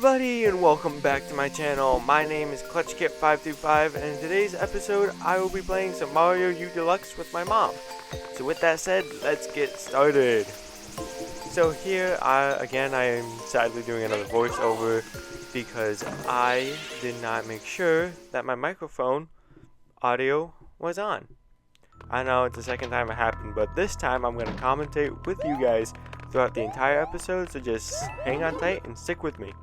everybody, and welcome back to my channel. My name is ClutchKit525, and in today's episode, I will be playing some Mario U Deluxe with my mom. So with that said, let's get started. So here, I am sadly doing another voiceover because I did not make sure that my microphone audio was on. I know it's the second time it happened, but this time I'm going to commentate with you guys throughout the entire episode, so just hang on tight and stick with me.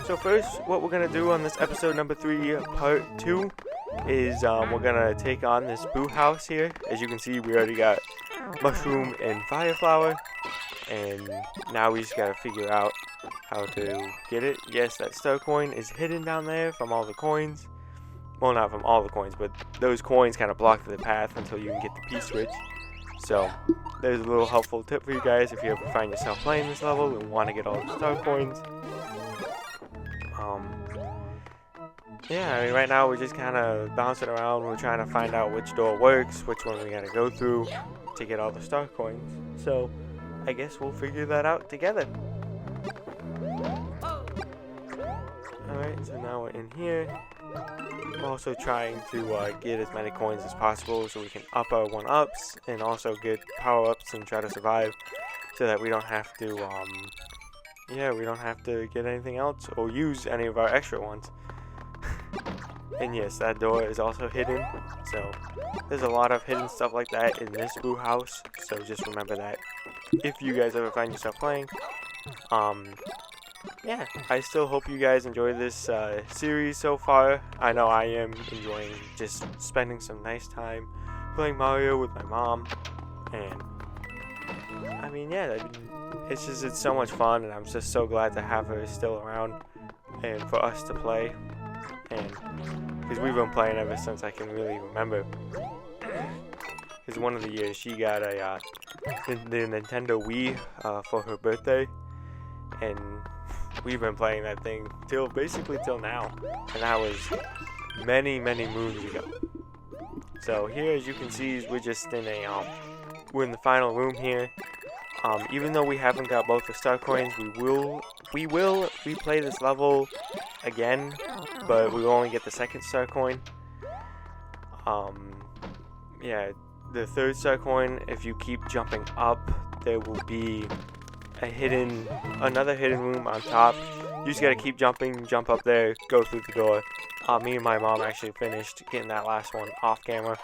So first, what we're going to do on this episode number 3, part 2, is we're going to take on this Boo House here. As you can see, we already got Mushroom and Fire Flower, and now we just got to figure out how to get it. Yes, that star coin is hidden down there from all the coins. Well, not from all the coins, but those coins kind of block the path until you can get the P-switch. So, there's a little helpful tip for you guys if you ever find yourself playing this level and want to get all the star coins. Yeah, I mean, right now we're just kind of bouncing around. We're trying to find out which door works, which one we gotta go through to get all the star coins. So, I guess we'll figure that out together. Alright, so now we're in here. We're also trying to get as many coins as possible so we can up our 1-ups and also get power-ups and try to survive so that we don't have to, we don't have to get anything else or use any of our extra ones. And yes, that door is also hidden, so there's a lot of hidden stuff like that in this Boo House, so just remember that if you guys ever find yourself playing. Yeah, I still hope you guys enjoy this series so far. I know I am enjoying just spending some nice time playing Mario with my mom, and I mean, yeah, it's so much fun, and I'm just so glad to have her still around and for us to play, and because we've been playing ever since I can really remember. Because one of the years she got the Nintendo Wii for her birthday, and we've been playing that thing basically till now, and that was many moons ago. So here, as you can see, we're just in we're in the final room here. Even though we haven't got both the star coins, we will replay this level again, but we will only get the second star coin. Yeah, the third star coin, if you keep jumping up, there will be another hidden room on top. You just gotta keep jumping, jump up there, go through the door. Me and my mom actually finished getting that last one off camera,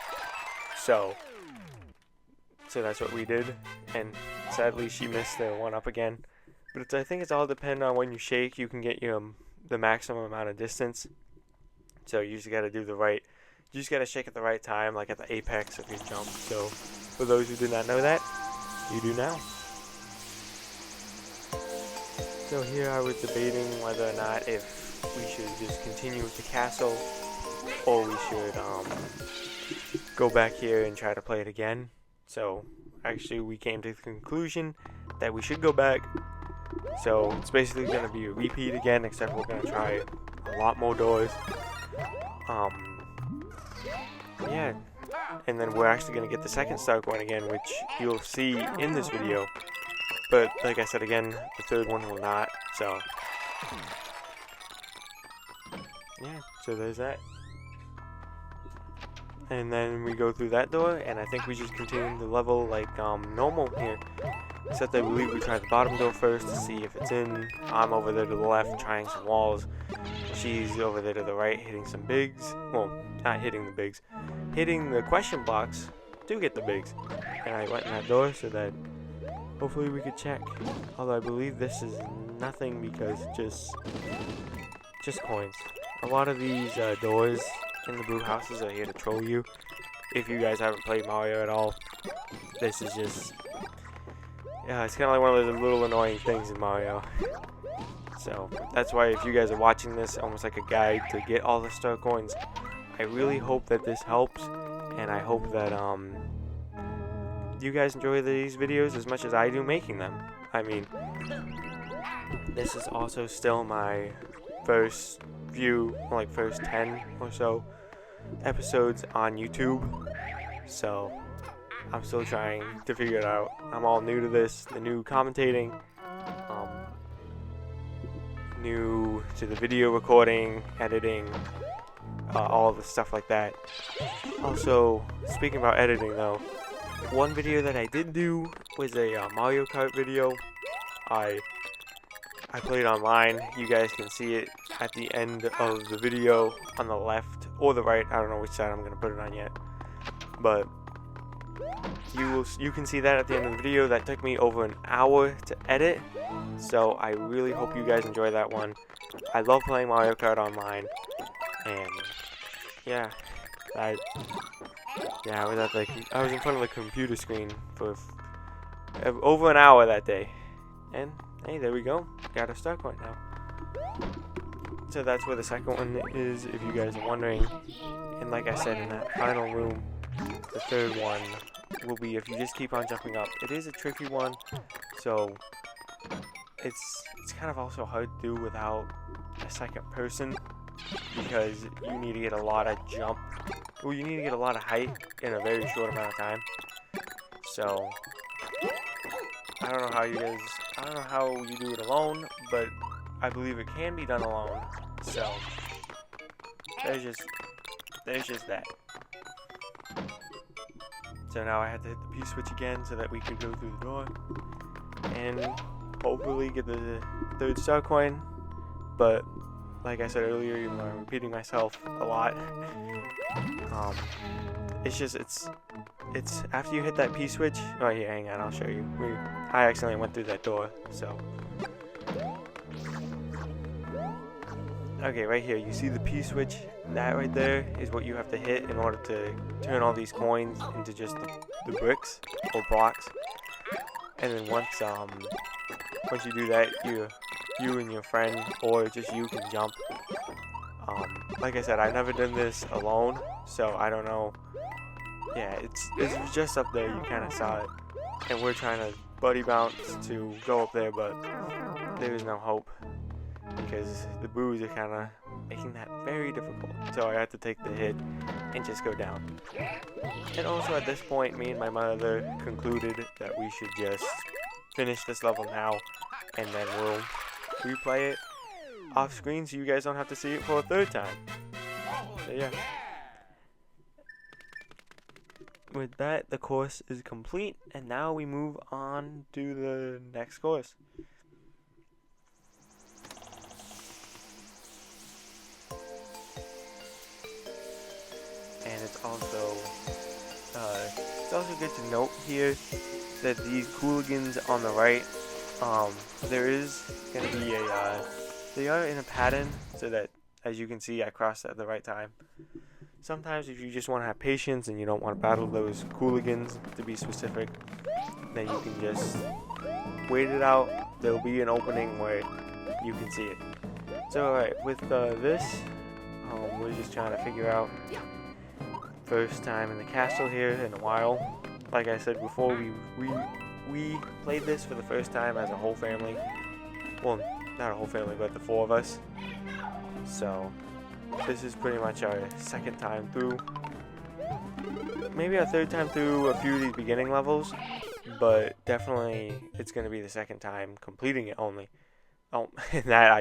so that's what we did, and sadly she missed the 1-up again. But I think it's all dependent on when you shake. You can get the maximum amount of distance, so you just gotta shake at the right time, like at the apex of your jump. So for those who did not know that, you do now. So here I was debating whether or not if we should just continue with the castle, or we should go back here and try to play it again. So actually we came to the conclusion that we should go back. So it's basically going to be a repeat again, except we're going to try a lot more doors. Yeah, and then we're actually going to get the second star coin again, which you'll see in this video. But like I said again, the third one will not, so yeah, so there's that. And then we go through that door, and I think we just continue the level like normal here. Except I believe we try the bottom door first to see if it's in. I'm over there to the left trying some walls. She's over there to the right hitting some bigs. Well, not hitting the bigs. Hitting the question blocks to get the bigs. And I went in that door so that hopefully we could check. Although I believe this is nothing because just coins. A lot of these doors in the Boo Houses are here to troll you. If you guys haven't played Mario at all, this is just... yeah, it's kind of like one of those little annoying things in Mario. So that's why if you guys are watching this almost like a guide to get all the star coins, I really hope that this helps, and I hope that you guys enjoy these videos as much as I do making them. I mean, this is also still my first first 10 or so episodes on YouTube, so I'm still trying to figure it out. I'm all new to this, the new commentating. new to the video recording, editing, all the stuff like that. Also, speaking about editing though, one video that I did do was a Mario Kart video. I played online. You guys can see it at the end of the video on the left or the right. I don't know which side I'm going to put it on yet. But you can see that at the end of the video. That took me over an hour to edit. So I really hope you guys enjoy that one. I love playing Mario Kart online. And yeah, I was in front of the computer screen for over an hour that day. And hey, there we go. Got a star coin now. So that's where the second one is, if you guys are wondering. And like I said, in that final room, the third one will be if you just keep on jumping up. It is a tricky one, so it's kind of also hard to do without a second person, because you need to get a lot of jump. Well, you need to get a lot of height in a very short amount of time. So I don't know how you do it alone, but I believe it can be done alone. So there's just that. So now I have to hit the P switch again so that we could go through the door and hopefully get the third star coin. But like I said earlier, even though I'm repeating myself a lot, it's after you hit that P switch. Oh yeah, hang on, I'll show you. I accidentally went through that door, so. Okay, right here, you see the P switch? That right there is what you have to hit in order to turn all these coins into just the bricks or blocks. And then once you do that, you and your friend, or just you, can jump. Like I said, I've never done this alone, so I don't know. Yeah, it's just up there. You kind of saw it, and we're trying to buddy bounce to go up there, but there is no hope because the boos are kind of making that very difficult. So I had to take the hit and just go down. And also at this point, me and my mother concluded that we should just finish this level now, and then we'll replay it off screen so you guys don't have to see it for a third time. So yeah. With that, the course is complete, and now we move on to the next course. And it's also good to note here that these hooligans on the right, there is going to be they are in a pattern, so that, as you can see, I crossed at the right time. Sometimes if you just want to have patience and you don't want to battle those hooligans, to be specific, then you can just wait it out. There'll be an opening where you can see it. So alright, with this, we're just trying to figure out first time in the castle here in a while. Like I said before, we played this for the first time as a whole family. Well, not a whole family, but the four of us. So this is pretty much our second time through. Maybe our third time through a few of these beginning levels, but definitely it's going to be the second time completing it only. Oh, and that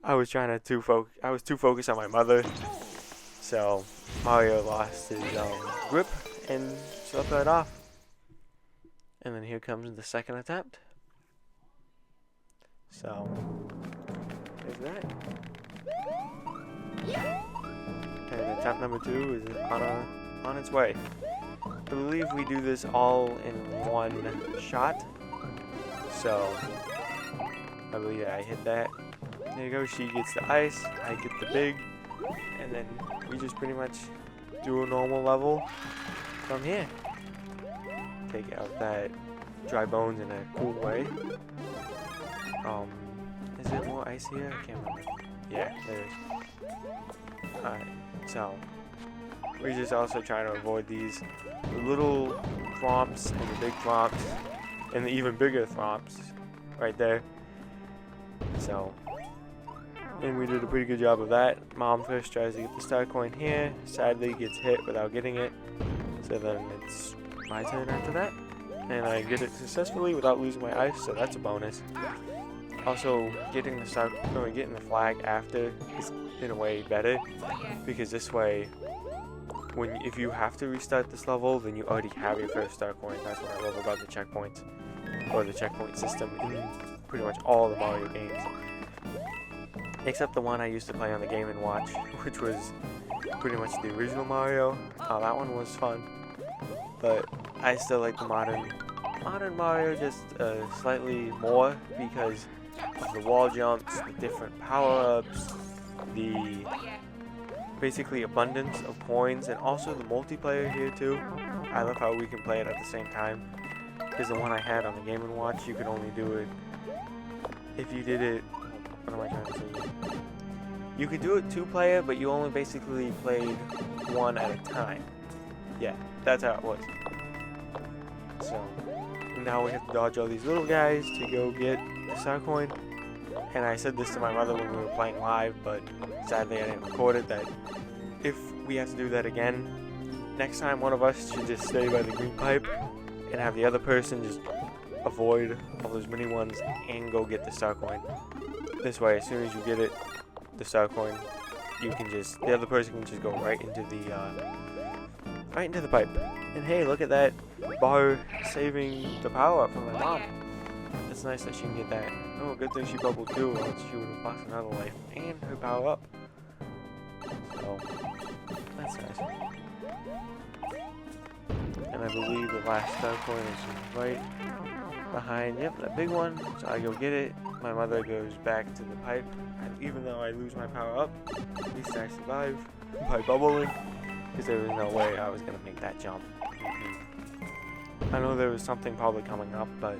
I was too focused on my mother. So Mario lost his grip and slipped right off. And then here comes the second attempt. So there's that. And attempt number 2 is on its way. I believe we do this all in one shot. So I believe I hit that. There you go. She gets the ice. I get the big. And then we just pretty much do a normal level from here. Take out that dry bones in a cool way. Is there more ice here? I can't remember. Yeah, there is. Alright, so we're just also trying to avoid these little thwomps and the big thwomps and the even bigger thwomps right there. So, and we did a pretty good job of that. Mom first tries to get the star coin here, sadly gets hit without getting it. So then it's my turn after that. And I get it successfully without losing my ice, so that's a bonus. Also, getting the flag after is in a way better, because this way, if you have to restart this level, then you already have your first star coin. That's what I love about the checkpoints, or the checkpoint system in pretty much all the Mario games, except the one I used to play on the Game & Watch, which was pretty much the original Mario. That one was fun, but I still like the modern Mario just slightly more because of the wall jumps, the different power-ups, the basically abundance of coins, and also the multiplayer here too. I love how we can play it at the same time, because the one I had on the Game & Watch, you could only do it if you did it, what am I trying to say? You could do it 2-player, but you only basically played one at a time. Yeah, that's how it was. So now we have to dodge all these little guys to go get the star coin. And I said this to my mother when we were playing live, but sadly I didn't record it, that if we have to do that again, next time one of us should just stay by the green pipe and have the other person just avoid all those mini ones and go get the star coin. This way, as soon as you get it, the star coin, the other person can just go right into the pipe. And hey, look at that bar saving the power up from my mom. It's nice that she can get that. Oh, good thing she bubbled too, or else she would have lost another life and her power up. So that's nice. And I believe the last star coin is right behind, yep, that big one. So I go get it. My mother goes back to the pipe. And even though I lose my power up, at least I survive by bubbling, because there was no way I was going to make that jump. I know there was something probably coming up, but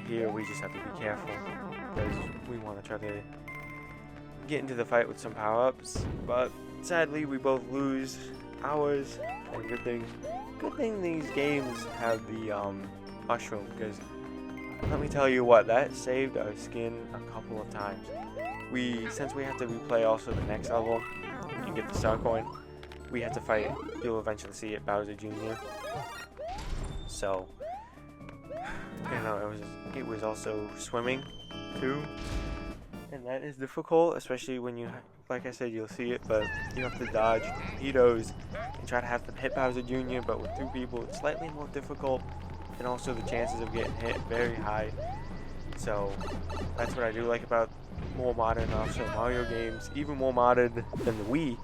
here we just have to be careful, because we want to try to get into the fight with some power-ups, but sadly we both lose ours. And good thing these games have the mushroom, because let me tell you what, that saved our skin a couple of times. Since we have to replay also the next level and get the star coin, we have to fight, you'll eventually see it, Bowser Jr. So, you know, it was also swimming too, and that is difficult, especially when you, like I said, you'll see it, but you have to dodge torpedoes and try to have them hit Bowser Jr., but with 2 people it's slightly more difficult, and also the chances of getting hit very high. So that's what I do like about more modern also Mario games, even more modern than the Wii,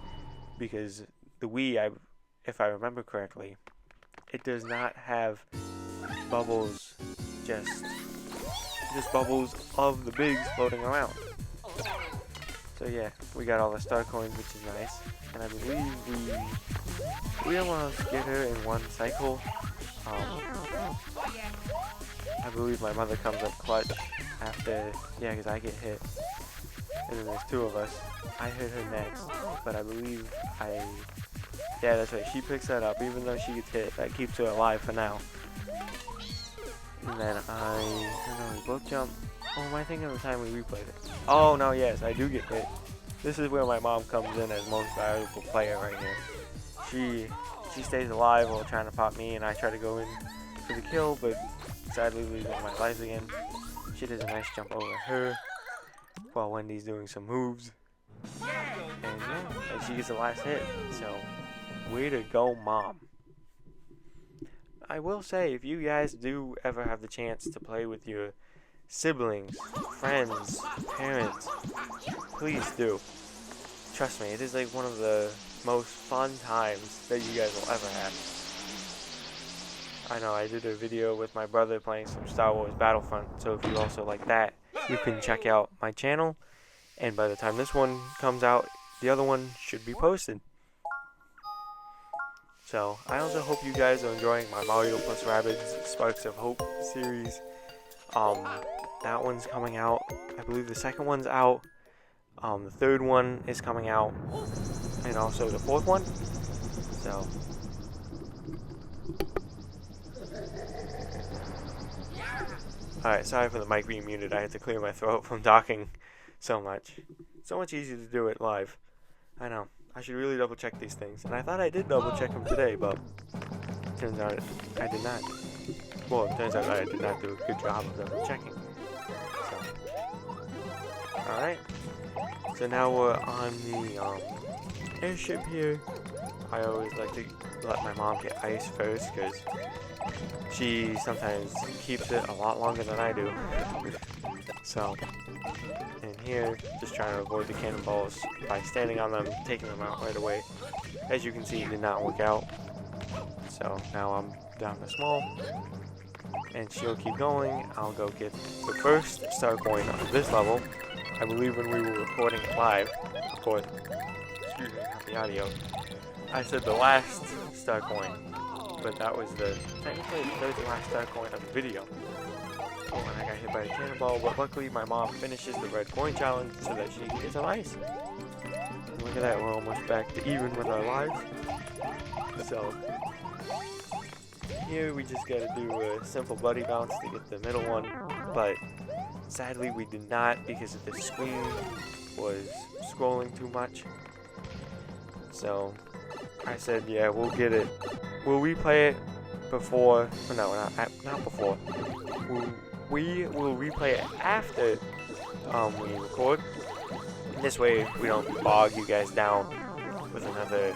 because the Wii, if I remember correctly, it does not have bubbles, just bubbles of the bigs floating around. So yeah, we got all the star coins, which is nice, and I believe we almost get her in one cycle. I believe my mother comes up clutch after, yeah, because I get hit, and then there's 2 of us. I hit her next, but I believe yeah, that's right, she picks that up, even though she gets hit. That keeps her alive for now. And then I don't know, we both jump. Oh, am I thinking of the time we replayed it? Oh no, yes, I do get hit. This is where my mom comes in as most valuable player right here. She stays alive while trying to pop me, and I try to go in for the kill, but sadly losing my life again. She does a nice jump over her while Wendy's doing some moves. And yeah, and she gets the last hit. So, way to go, Mom. I will say, if you guys do ever have the chance to play with your siblings, friends, parents, please do. Trust me, it is like one of the most fun times that you guys will ever have. I know, I did a video with my brother playing some Star Wars Battlefront, so if you also like that, you can check out my channel, and by the time this one comes out, the other one should be posted. So, I also hope you guys are enjoying my Mario plus Rabbids Sparks of Hope series. That one's coming out. I believe the second one's out. The third one is coming out. And also the 4th one. So. Alright, sorry for the mic being muted. I had to clear my throat from talking so much. So much easier to do it live. I know. I should really double check these things. And I thought I did double check them today, but turns out I did not. Well, it turns out I did not do a good job of double checking. Alright, so now we're on the airship here. I always like to let my mom get ice first because she sometimes keeps it a lot longer than I do. So, and here, just trying to avoid the cannonballs by standing on them, taking them out right away. As you can see, it did not work out. So now I'm down to small, and she'll keep going. I'll go get the first star coin of this level. I believe when we were recording it live, of course, excuse me, not the audio, I said the last star coin, but that was technically the third to last star coin of the video. Oh, and I got hit by a cannonball, but luckily my mom finishes the red coin challenge so that she can get some ice. And look at that, we're almost back to even with our lives. So, here we just gotta do a simple buddy bounce to get the middle one, but sadly we did not because the screen was scrolling too much. So, I said, yeah, we'll get it. We'll replay it before, no, not before. We will replay it after we record. This way we don't bog you guys down with another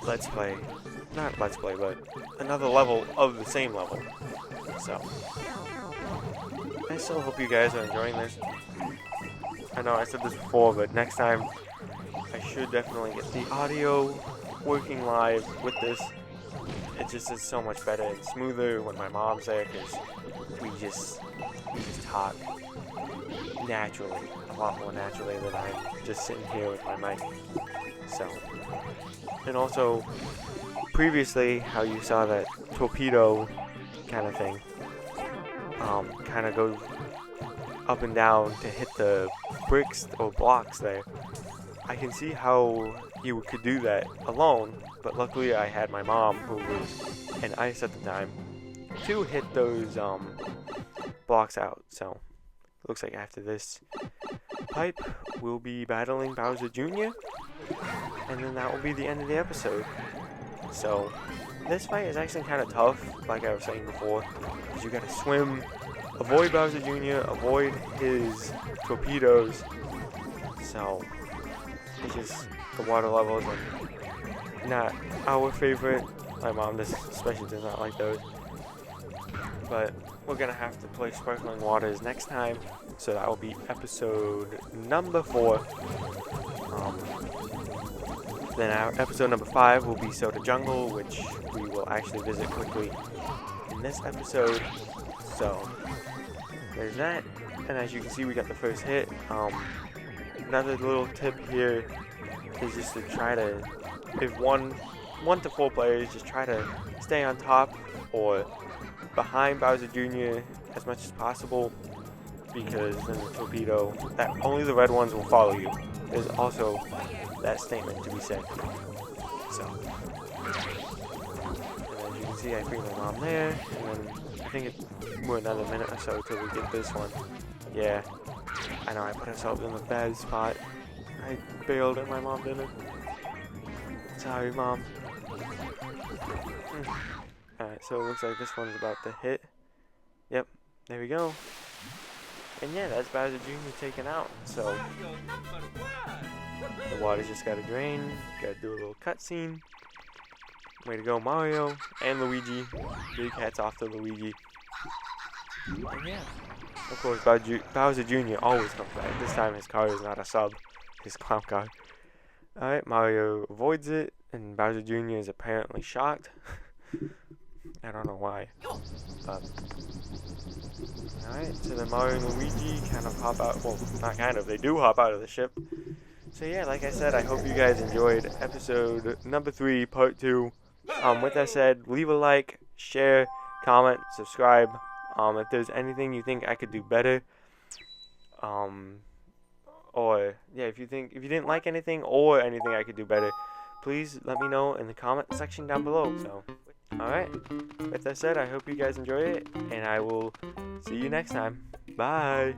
let's play. Not let's play, but another level of the same level. So, I still hope you guys are enjoying this. I know I said this before, but next time I should definitely get the audio working live with this. It just is so much better and smoother when my mom's there because we just talk naturally, a lot more naturally than I'm just sitting here with my mic. So, and also previously how you saw that torpedo kind of thing, kind of go up and down to hit the bricks or blocks there. I can see how you could do that alone, but luckily I had my mom, who was in ice at the time, to hit those blocks out. So, looks like after this pipe, we'll be battling Bowser Jr., and then that will be the end of the episode. So, this fight is actually kind of tough, like I was saying before, because you gotta swim, avoid Bowser Jr., avoid his torpedoes. So, it's just the water levels are not our favorite. My mom especially does not like those. But we're gonna have to play Sparkling Waters next time, so that will be episode number 4. Then our episode number 5 will be Soda Jungle, which we will actually visit quickly in this episode. So there's that. And as you can see, we got the first hit. Another little tip here is just to try to, if one to 4 players, just try to stay on top or behind Bowser Jr. as much as possible, because then the torpedo, that only the red ones will follow you. There's also that statement to be said. So, and as you can see, I freed my mom there, and then I think we're another minute or so till we get this one. Yeah, I know I put ourselves in a bad spot. I bailed and my mom didn't. Sorry, Mom. Alright, so it looks like this one's about to hit. Yep, there we go. And yeah, that's Bowser Jr. taken out. So, the water's just gotta drain. Gotta do a little cutscene. Way to go, Mario and Luigi. Big hats off to Luigi. And yeah, of course, Bowser Jr. always comes back. This time his car is not a sub, his clown car. Alright, Mario avoids it, and Bowser Jr. is apparently shocked. I don't know why. But alright, so then Mario and Luigi kind of hop out. Well, not kind of, they do hop out of the ship. So yeah, like I said, I hope you guys enjoyed episode number 3, part 2. With that said, leave a like, share, comment, subscribe. If there's anything you think I could do better, or yeah, if you didn't like anything or anything I could do better, please let me know in the comment section down below. So, alright, with that said, I hope you guys enjoy it, and I will see you next time. Bye!